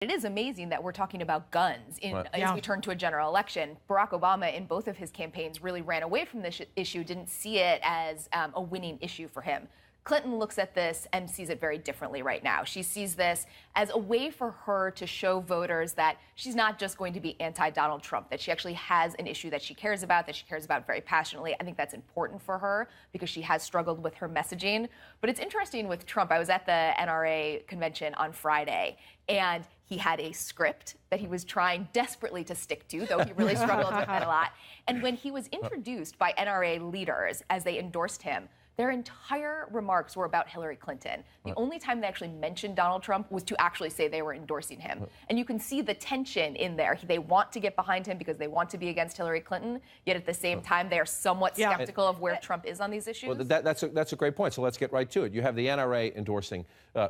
It is amazing that we're talking about guns as Yeah. we turn to a general election. Barack Obama, in both of his campaigns, really ran away from this issue, didn't see it as a winning issue for him. Clinton looks at this and sees it very differently right now. She sees this as a way for her to show voters that she's not just going to be anti-Donald Trump, that she actually has an issue that she cares about very passionately. I think that's important for her because she has struggled with her messaging. But it's interesting with Trump. I was at the NRA convention on Friday, and he had a script that he was trying desperately to stick to, though he really struggled with it a lot. And when he was introduced by NRA leaders as they endorsed him, their entire remarks were about Hillary Clinton. The only time they actually mentioned Donald Trump was to actually say they were endorsing him. And you can see the tension in there. They want to get behind him because they want to be against Hillary Clinton, yet at the same time, they are somewhat skeptical of where Trump is on these issues. Well, that's a great point. So let's get right to it. You have the NRA endorsing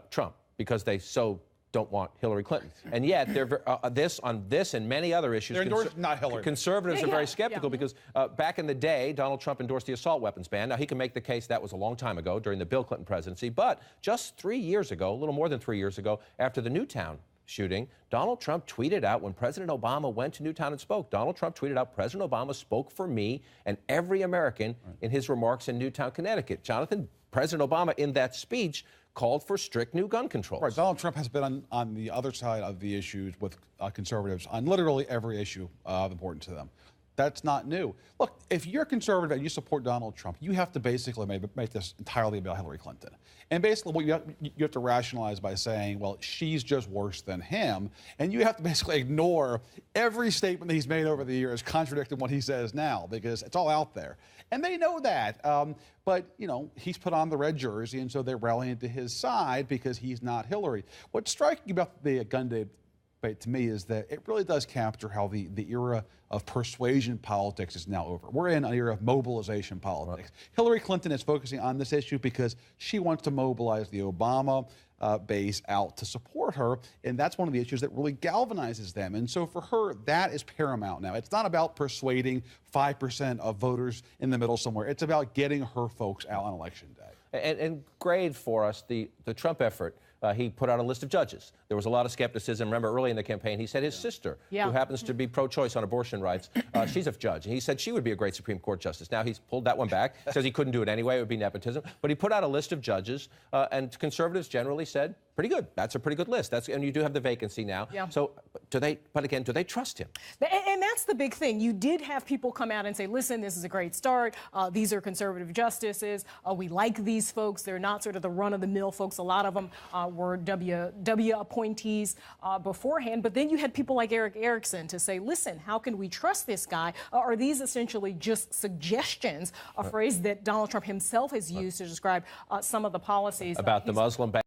Trump because they so don't want Hillary Clinton. And yet, they're on this and many other issues, they're endorsing not Hillary. Conservatives are very skeptical because back in the day, Donald Trump endorsed the assault weapons ban. Now, he can make the case that was a long time ago during the Bill Clinton presidency, but just 3 years ago, a little more than 3 years ago, after the Newtown shooting, Donald Trump tweeted out when President Obama went to Newtown and spoke. Donald Trump tweeted out, "President Obama spoke for me and every American," in his remarks in Newtown, Connecticut. Jonathan, President Obama in that speech called for strict new gun controls. Right. Donald Trump has been on the other side of the issues with conservatives on literally every issue important to them. That's not new. Look, if you're conservative and you support Donald Trump, you have to basically make this entirely about Hillary Clinton. And basically what you have to rationalize by saying, well, she's just worse than him. And you have to basically ignore every statement that he's made over the years contradicting what he says now, because it's all out there. And they know that. But, you know, he's put on the red jersey, and so they're rallying to his side because he's not Hillary. What's striking about the gun debate to me is that it really does capture how the era of persuasion politics is now over. We're in an era of mobilization politics. Right. Hillary Clinton is focusing on this issue because she wants to mobilize the Obama base out to support her, and that's one of the issues that really galvanizes them. And so for her, that is paramount now. It's not about persuading 5% of voters in the middle somewhere. It's about getting her folks out on election day. And grade for us the Trump effort. He put out a list of judges. There was a lot of skepticism. Remember, early in the campaign, he said his sister, who happens to be pro-choice on abortion rights, she's a judge. And he said she would be a great Supreme Court justice. Now he's pulled that one back. Says he couldn't do it anyway. It would be nepotism. But he put out a list of judges, and conservatives generally said, pretty good. That's a pretty good list. And you do have the vacancy now. Yeah. So do they trust him? And that's the big thing. You did have people come out and say, listen, this is a great start. These are conservative justices. We like these folks. They're not sort of the run-of-the-mill folks. A lot of them were W appointees beforehand. But then you had people like Eric Erickson to say, listen, how can we trust this guy? Are these essentially just suggestions, a phrase that Donald Trump himself has used to describe some of the policies? About the Muslim ban.